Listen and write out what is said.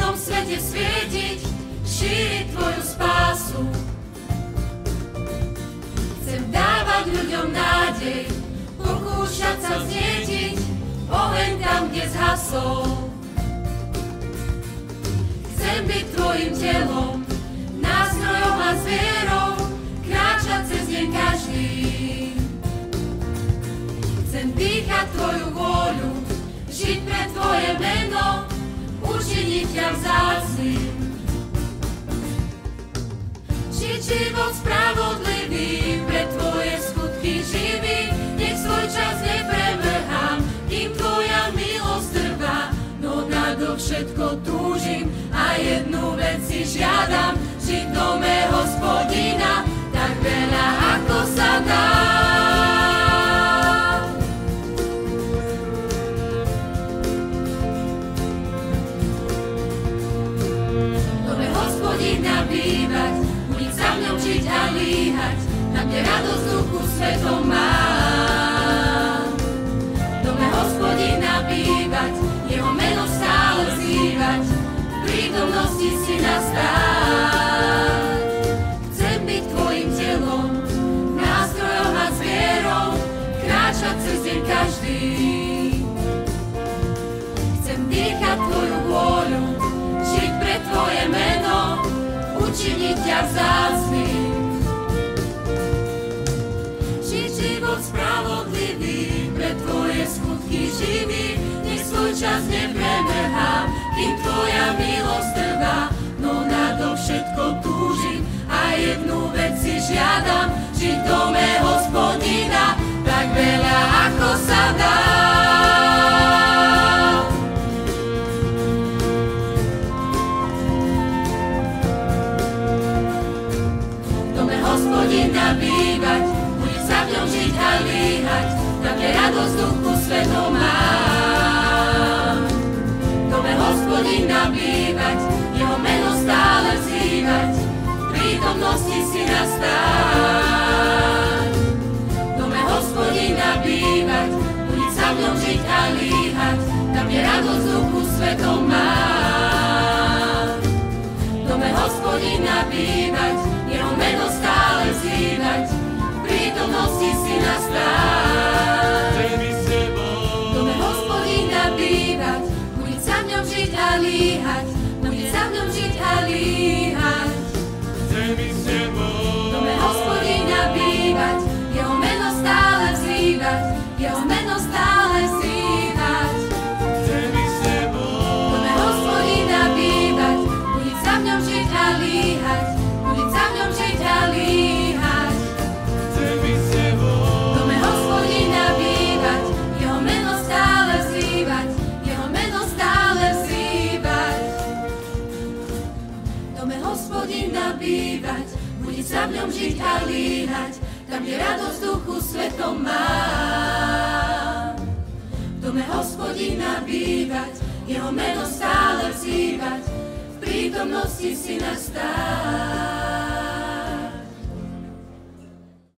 celom svete svietiť, šíriť tvoju spásu. Chcem dávať ľuďom nádej, pokúšať sa znietiť oheň tam, kde zhasol. Chcem byť tvojim telom, nástrojom a zvierou, kráčať cez deň každý. Chcem dýchať tvoju vôľu, žiť pre tvoje meno, učiniť ťa vzácnym. Žiť život spravodlivý, pre tvoje skutky živý, nech svoj čas nepremrhám, kým tvoja milosť trvá. No nadovšetko túžim a jednu vec si žiadam, žiť v dome Hospodina, tak veľa ako sa dá. Bývať, budiť sa v ňom žiť a líhať, tam, kde radosť duchu svetom mám. V dome Hospodina bývať, jeho meno stále vzývať, v prítomnosti si nastáť. Chcem byť tvojim telom, nástrojom a zvierou, kráčať cez deň každý. Chcem dýchať tvoju vôľu, žiť pre tvoje meno, učiniť ťa vzácnym. Žiť život spravodlivý, pre tvoje skutky živý, nech svoj čas nepremrhám, kým tvoja milosť trvá. No nadovšetko túžim a jednu vec si žiadam, žiť v dome Hospodina, tak veľa ako sa dá. Hospodina bývať, budiť sa v ňom žiť a líhať, tam, kde radosť duchu svetom mám. V dome Hospodina bývať, jeho meno stále vzývať, v prítomnosti si nastáť. V dome Hospodina bývať, budiť sa v ňom žiť a líhať, tam, kde radosť duchu svetom mám. V dome Hospodina bývať, jeho meno stále vzývať, v prítomnosti si nastáť. V dome Hospodina bývať, budiť sa v ňom žiť a líhať, budiť sa v ňom žiť a líhať. V dome Hospodina bývať, jeho meno stále vzývať, jeho meno stále vzývať. V dome Hospodina bývať, budiť sa v ňom žiť a líhať, budiť sa v ňom žiť a líhať. V dome Hospodina bývať, jeho meno stále vzývať, jeho meno stále vzývať. V dome Hospodina bývať, budiť sa v ňom žiť a líhať, tam, kde radosť duchu svetom mám. V dome Hospodina bývať, jeho meno stále vzývať, v prítomnosti si nastáť.